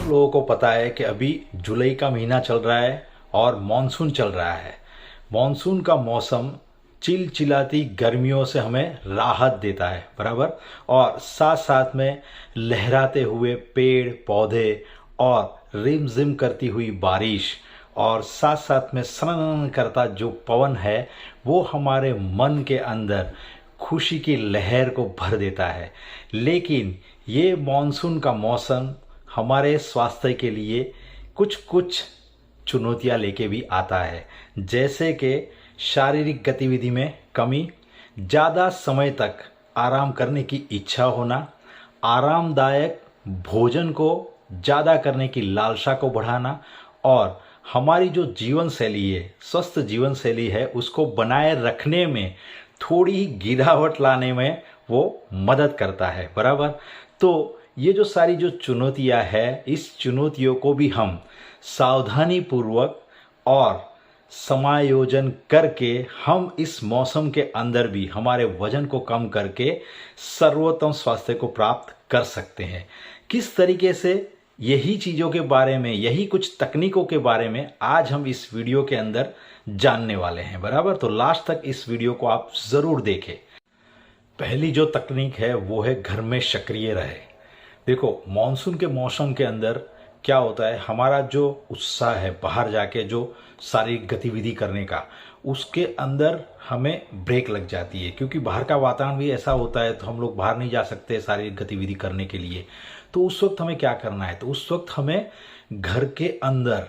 सब लोगों को पता है कि अभी जुलाई का महीना चल रहा है और मॉनसून चल रहा है। मॉनसून का मौसम चिलचिलाती गर्मियों से हमें राहत देता है, बराबर। और साथ साथ में लहराते हुए पेड़ पौधे और रिमझिम करती हुई बारिश और साथ साथ में सनन करता जो पवन है वो हमारे मन के अंदर खुशी की लहर को भर देता है। लेकिन ये मॉनसून का मौसम हमारे स्वास्थ्य के लिए कुछ कुछ चुनौतियां लेके भी आता है, जैसे कि शारीरिक गतिविधि में कमी, ज़्यादा समय तक आराम करने की इच्छा होना, आरामदायक भोजन को ज़्यादा करने की लालसा को बढ़ाना और हमारी जो जीवन शैली है, स्वस्थ जीवन शैली है, उसको बनाए रखने में थोड़ी गिरावट लाने में वो मदद करता है, बराबर। तो ये जो सारी जो चुनौतियां हैं, इस चुनौतियों को भी हम सावधानी पूर्वक और समायोजन करके हम इस मौसम के अंदर भी हमारे वजन को कम करके सर्वोत्तम स्वास्थ्य को प्राप्त कर सकते हैं। किस तरीके से, यही चीज़ों के बारे में, यही कुछ तकनीकों के बारे में आज हम इस वीडियो के अंदर जानने वाले हैं, बराबर। तो लास्ट तक इस वीडियो को आप ज़रूर देखें। पहली जो तकनीक है वो है घर में सक्रिय रहे। देखो, मॉनसून के मौसम के अंदर क्या होता है, हमारा जो उत्साह है बाहर जाके जो शारीरिक गतिविधि करने का, उसके अंदर हमें ब्रेक लग जाती है, क्योंकि बाहर का वातावरण भी ऐसा होता है तो हम लोग बाहर नहीं जा सकते शारीरिक गतिविधि करने के लिए। तो उस वक्त हमें क्या करना है, तो उस वक्त हमें घर के अंदर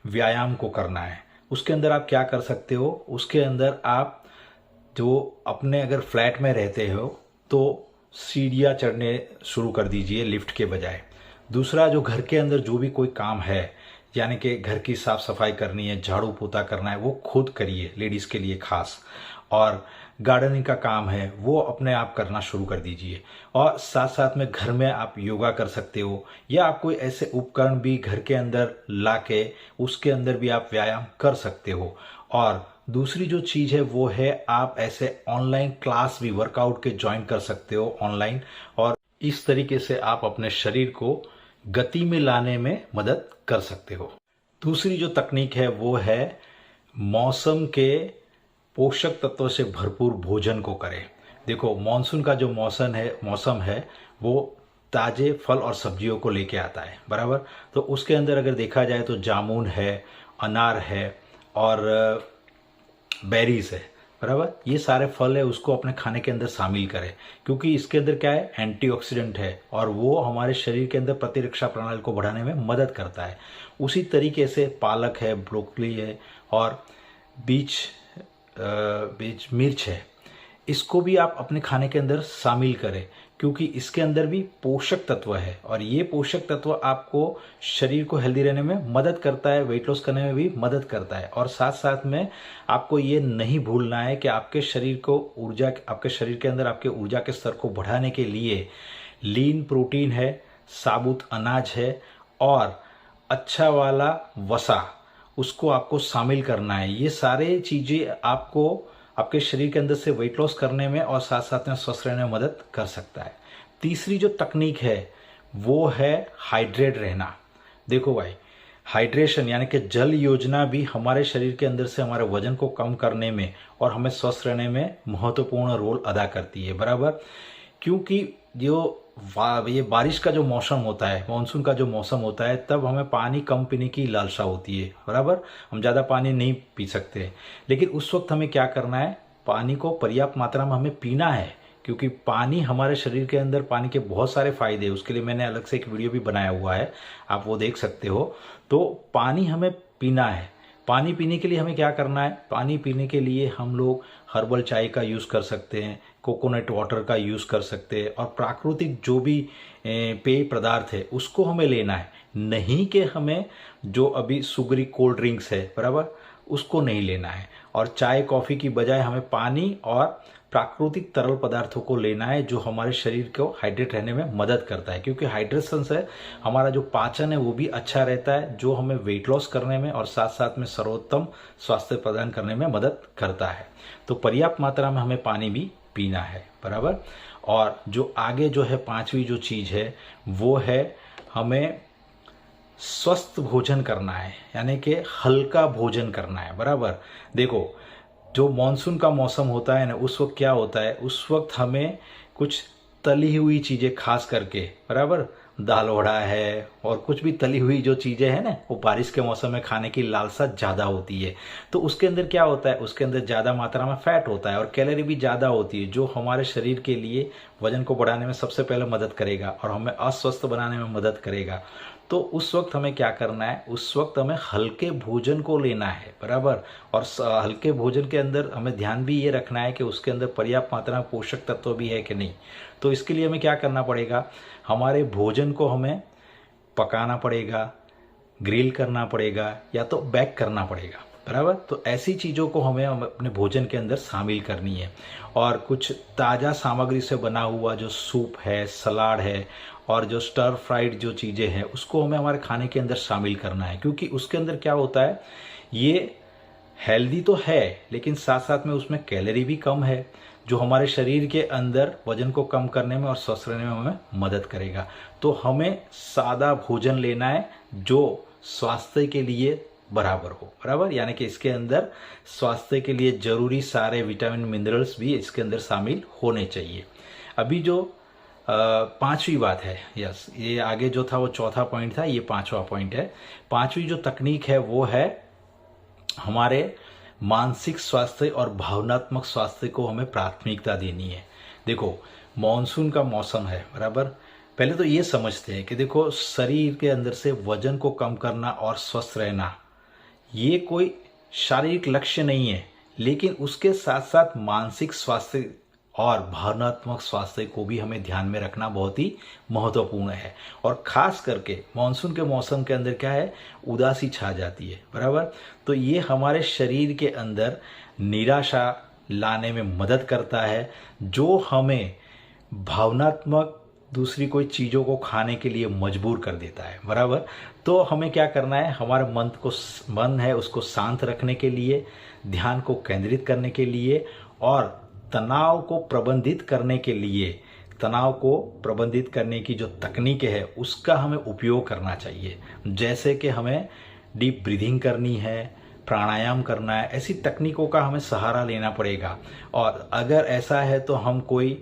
व्यायाम को करना है। उसके अंदर आप क्या कर सकते हो, उसके अंदर आप जो अपने अगर फ्लैट में रहते हो तो सीढ़ियाँ चढ़ने शुरू कर दीजिए लिफ्ट के बजाय। दूसरा, जो घर के अंदर जो भी कोई काम है, यानी कि घर की साफ सफाई करनी है, झाड़ू पोता करना है, वो खुद करिए, लेडीज़ के लिए खास। और गार्डनिंग का काम है वो अपने आप करना शुरू कर दीजिए। और साथ साथ में घर में आप योगा कर सकते हो, या आप कोई ऐसे उपकरण भी घर के अंदर ला के उसके अंदर भी आप व्यायाम कर सकते हो। और दूसरी जो चीज़ है वो है आप ऐसे ऑनलाइन क्लास भी वर्कआउट के ज्वाइन कर सकते हो ऑनलाइन, और इस तरीके से आप अपने शरीर को गति में लाने में मदद कर सकते हो। दूसरी जो तकनीक है वो है मौसम के पोषक तत्वों से भरपूर भोजन को करें। देखो, मानसून का जो मौसम है वो ताज़े फल और सब्जियों को लेके आता है, बराबर। तो उसके अंदर अगर देखा जाए तो जामुन है, अनार है और बेरीज है, बराबर। ये सारे फल है, उसको अपने खाने के अंदर शामिल करें, क्योंकि इसके अंदर क्या है, एंटीऑक्सीडेंट है और वो हमारे शरीर के अंदर प्रतिरक्षा प्रणाली को बढ़ाने में मदद करता है। उसी तरीके से पालक है, ब्रोकली है और बीज मिर्च है, इसको भी आप अपने खाने के अंदर शामिल करें, क्योंकि इसके अंदर भी पोषक तत्व है और ये पोषक तत्व आपको शरीर को हेल्दी रहने में मदद करता है, वेट लॉस करने में भी मदद करता है। और साथ साथ में आपको ये नहीं भूलना है कि आपके शरीर के अंदर आपके ऊर्जा के स्तर को बढ़ाने के लिए लीन प्रोटीन है, साबुत अनाज है और अच्छा वाला वसा, उसको आपको शामिल करना है। ये सारे चीज़ें आपको आपके शरीर के अंदर से वेट लॉस करने में और साथ साथ में स्वस्थ रहने में मदद कर सकता है। तीसरी जो तकनीक है वो है हाइड्रेट रहना। देखो भाई, हाइड्रेशन यानी कि जल योजना भी हमारे शरीर के अंदर से हमारे वजन को कम करने में और हमें स्वस्थ रहने में महत्वपूर्ण रोल अदा करती है, बराबर। क्योंकि ये बारिश का जो मौसम होता है, मानसून का जो मौसम होता है, तब हमें पानी कम पीने की लालसा होती है, बराबर। हम ज़्यादा पानी नहीं पी सकते, लेकिन उस वक्त हमें क्या करना है, पानी को पर्याप्त मात्रा में हमें पीना है, क्योंकि पानी हमारे शरीर के अंदर, पानी के बहुत सारे फायदे हैं। उसके लिए मैंने अलग से एक वीडियो भी बनाया हुआ है, आप वो देख सकते हो। तो पानी हमें पीना है। पानी पीने के लिए हमें क्या करना है, पानी पीने के लिए हम लोग हर्बल चाय का यूज़ कर सकते हैं, कोकोनट वाटर का यूज़ कर सकते हैं, और प्राकृतिक जो भी पेय पदार्थ है उसको हमें लेना है। नहीं कि हमें जो अभी सुगरी कोल्ड ड्रिंक्स है, बराबर, उसको नहीं लेना है। और चाय कॉफ़ी की बजाय हमें पानी और प्राकृतिक तरल पदार्थों को लेना है, जो हमारे शरीर को हाइड्रेट रहने में मदद करता है। क्योंकि हाइड्रेशन से हमारा जो पाचन है वो भी अच्छा रहता है, जो हमें वेट लॉस करने में और साथ साथ में सर्वोत्तम स्वास्थ्य प्रदान करने में मदद करता है। तो पर्याप्त मात्रा में हमें पानी भी पीना है, बराबर। और जो आगे जो है पांचवी जो चीज़ है वो है हमें स्वस्थ भोजन करना है, यानी कि हल्का भोजन करना है। बराबर। देखो, जो मानसून का मौसम होता है ना, उस वक्त क्या होता है, उस वक्त हमें कुछ तली हुई चीज़ें खास करके, बराबर, दाल वड़ा है और कुछ भी तली हुई जो चीज़ें हैं ना, वो बारिश के मौसम में खाने की लालसा ज़्यादा होती है। तो उसके अंदर क्या होता है, उसके अंदर ज़्यादा मात्रा में फैट होता है और कैलोरी भी ज़्यादा होती है, जो हमारे शरीर के लिए वजन को बढ़ाने में सबसे पहले मदद करेगा और हमें अस्वस्थ बनाने में मदद करेगा। तो उस वक्त हमें क्या करना है, उस वक्त हमें हल्के भोजन को लेना है। बराबर। और हल्के भोजन के अंदर हमें ध्यान भी ये रखना है कि उसके अंदर पर्याप्त मात्रा में पोषक तत्व भी है कि नहीं। तो इसके लिए हमें क्या करना पड़ेगा, हमारे भोजन को हमें पकाना पड़ेगा, ग्रिल करना पड़ेगा या तो बेक करना पड़ेगा। बराबर। तो ऐसी चीज़ों को हमें अपने भोजन के अंदर शामिल करनी है। और कुछ ताज़ा सामग्री से बना हुआ जो सूप है, सलाद है और जो स्टर फ्राइड जो चीज़ें हैं, उसको हमें हमारे खाने के अंदर शामिल करना है, क्योंकि उसके अंदर क्या होता है, ये हेल्दी तो है लेकिन साथ साथ में उसमें कैलोरी भी कम है, जो हमारे शरीर के अंदर वजन को कम करने में और स्वस्थ रहने में हमें मदद करेगा। तो हमें सादा भोजन लेना है जो स्वास्थ्य के लिए बराबर हो। बराबर। यानी कि इसके अंदर स्वास्थ्य के लिए जरूरी सारे विटामिन मिनरल्स भी इसके अंदर शामिल होने चाहिए। अभी जो पांचवी बात है, यस, ये आगे जो था वो चौथा पॉइंट था, ये पांचवा पॉइंट है। पांचवी जो तकनीक है वो है हमारे मानसिक स्वास्थ्य और भावनात्मक स्वास्थ्य को हमें प्राथमिकता देनी है। देखो, मॉनसून का मौसम है। बराबर। पहले तो ये समझते हैं कि देखो, शरीर के अंदर से वजन को कम करना और स्वस्थ रहना ये कोई शारीरिक लक्ष्य नहीं है, लेकिन उसके साथ साथ मानसिक स्वास्थ्य और भावनात्मक स्वास्थ्य को भी हमें ध्यान में रखना बहुत ही महत्वपूर्ण है। और खास करके मानसून के मौसम के अंदर क्या है, उदासी छा जाती है। बराबर। तो ये हमारे शरीर के अंदर निराशा लाने में मदद करता है, जो हमें भावनात्मक दूसरी कोई चीज़ों को खाने के लिए मजबूर कर देता है। बराबर। तो हमें क्या करना है, हमारे मन है उसको शांत रखने के लिए, ध्यान को केंद्रित करने के लिए और तनाव को प्रबंधित करने के लिए, तनाव को प्रबंधित करने की जो तकनीक है उसका हमें उपयोग करना चाहिए। जैसे कि हमें डीप ब्रीदिंग करनी है, प्राणायाम करना है, ऐसी तकनीकों का हमें सहारा लेना पड़ेगा। और अगर ऐसा है तो हम कोई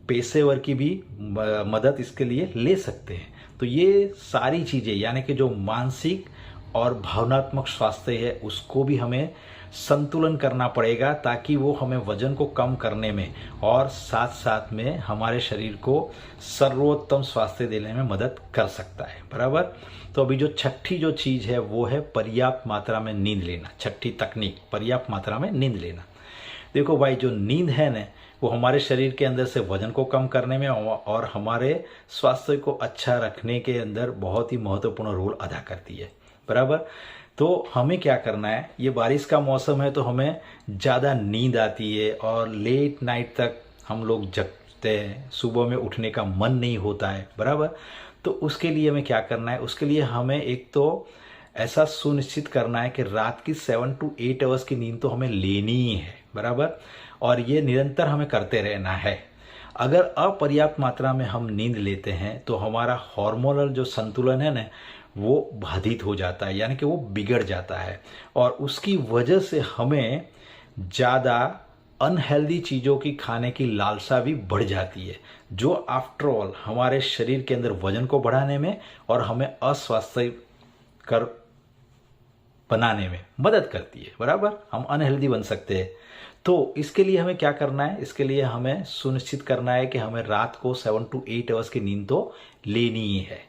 पेशेवर की भी मदद इसके लिए ले सकते हैं। तो ये सारी चीज़ें, यानी कि जो मानसिक और भावनात्मक स्वास्थ्य है उसको भी हमें संतुलन करना पड़ेगा, ताकि वो हमें वजन को कम करने में और साथ साथ में हमारे शरीर को सर्वोत्तम स्वास्थ्य देने में मदद कर सकता है। बराबर। तो अभी जो छठी जो चीज़ है वो है पर्याप्त मात्रा में नींद लेना। छठी तकनीक, पर्याप्त मात्रा में नींद लेना। देखो भाई, जो नींद है ना, वो हमारे शरीर के अंदर से वजन को कम करने में और हमारे स्वास्थ्य को अच्छा रखने के अंदर बहुत ही महत्वपूर्ण रोल अदा करती है। बराबर। तो हमें क्या करना है, ये बारिश का मौसम है तो हमें ज़्यादा नींद आती है और लेट नाइट तक हम लोग जगते हैं, सुबह में उठने का मन नहीं होता है। बराबर। तो उसके लिए हमें क्या करना है, उसके लिए हमें एक तो ऐसा सुनिश्चित करना है कि रात की 7 to 8 आवर्स की नींद तो हमें लेनी ही है। बराबर। और ये निरंतर हमें करते रहना है। अगर अपर्याप्त मात्रा में हम नींद लेते हैं तो हमारा हार्मोनल जो संतुलन है ना, वो बाधित हो जाता है, यानी कि वो बिगड़ जाता है और उसकी वजह से हमें ज़्यादा अनहेल्दी चीज़ों की खाने की लालसा भी बढ़ जाती है, जो आफ्टर ऑल हमारे शरीर के अंदर वजन को बढ़ाने में और हमें अस्वास्थ्यकर बनाने में मदद करती है। बराबर। हम अनहेल्दी बन सकते हैं। तो इसके लिए हमें क्या करना है, इसके लिए हमें सुनिश्चित करना है कि हमें रात को 7 to 8 आवर्स की नींद तो लेनी ही है।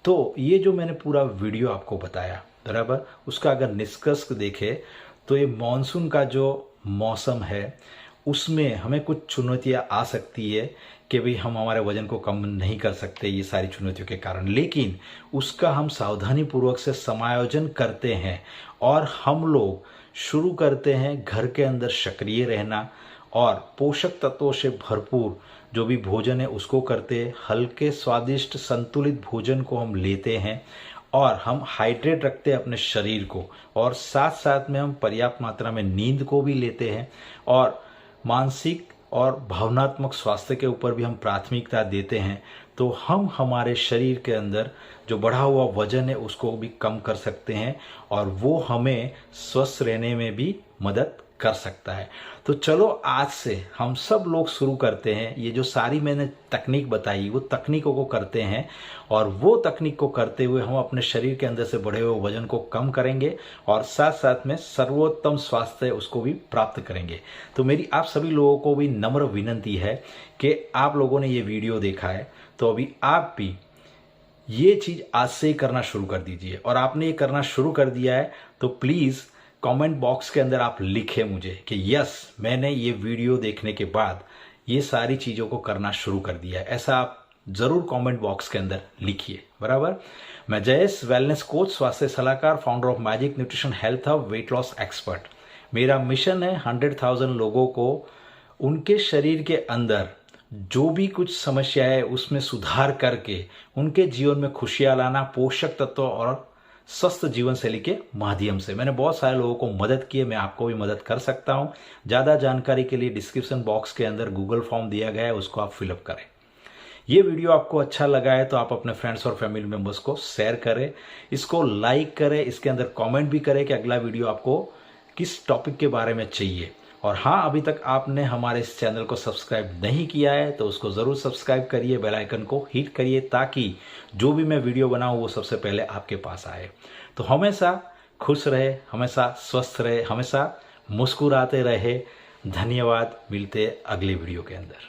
तो ये जो मैंने पूरा वीडियो आपको बताया, बराबर, उसका अगर निष्कर्ष देखें तो ये मॉनसून का जो मौसम है उसमें हमें कुछ चुनौतियां आ सकती है कि भाई हम हमारे वजन को कम नहीं कर सकते ये सारी चुनौतियों के कारण, लेकिन उसका हम सावधानी पूर्वक से समायोजन करते हैं और हम लोग शुरू करते हैं घर के अंदर सक्रिय रहना और पोषक तत्वों से भरपूर जो भी भोजन है उसको करते हैं, हल्के स्वादिष्ट संतुलित भोजन को हम लेते हैं और हम हाइड्रेट रखते हैं अपने शरीर को और साथ साथ में हम पर्याप्त मात्रा में नींद को भी लेते हैं और मानसिक और भावनात्मक स्वास्थ्य के ऊपर भी हम प्राथमिकता देते हैं तो हम हमारे शरीर के अंदर जो बढ़ा हुआ वजन है उसको भी कम कर सकते हैं और वो हमें स्वस्थ रहने में भी मदद कर सकता है। तो चलो आज से हम सब लोग शुरू करते हैं, ये जो सारी मैंने तकनीक बताई वो तकनीकों को करते हैं और वो तकनीक को करते हुए हम अपने शरीर के अंदर से बढ़े हुए वजन को कम करेंगे और साथ साथ में सर्वोत्तम स्वास्थ्य उसको भी प्राप्त करेंगे। तो मेरी आप सभी लोगों को भी नम्र विनती है कि आप लोगों ने ये वीडियो देखा है तो अभी आप भी ये चीज़ आज से ही करना शुरू कर दीजिए। और आपने ये करना शुरू कर दिया है तो प्लीज़ कमेंट बॉक्स के अंदर आप लिखें मुझे कि यस मैंने ये वीडियो देखने के बाद ये सारी चीज़ों को करना शुरू कर दिया है। ऐसा आप ज़रूर कमेंट बॉक्स के अंदर लिखिए, बराबर। मैं जयेश, वेलनेस कोच, स्वास्थ्य सलाहकार, founder of magic nutrition health hub, weight loss expert. मेरा मिशन है 100,000 लोगों को उनके शरीर के अंदर जो भी कुछ समस्या है उसमें सुधार करके उनके जीवन में खुशियाँ लाना, पोषक तत्व और स्वस्थ जीवन शैली के माध्यम से। मैंने बहुत सारे लोगों को मदद की है, मैं आपको भी मदद कर सकता हूं। ज़्यादा जानकारी के लिए डिस्क्रिप्शन बॉक्स के अंदर गूगल फॉर्म दिया गया है, उसको आप फिलअप करें। ये वीडियो आपको अच्छा लगा है तो आप अपने फ्रेंड्स और फैमिली मेंबर्स को शेयर करें, इसको लाइक करें, इसके अंदर कमेंट भी करें कि अगला वीडियो आपको किस टॉपिक के बारे में चाहिए। और हाँ, अभी तक आपने हमारे इस चैनल को सब्सक्राइब नहीं किया है तो उसको ज़रूर सब्सक्राइब करिए, बेल आइकन को हिट करिए ताकि जो भी मैं वीडियो बनाऊँ वो सबसे पहले आपके पास आए। तो हमेशा खुश रहे, हमेशा स्वस्थ रहे, हमेशा मुस्कुराते रहे। धन्यवाद, मिलते अगले वीडियो के अंदर।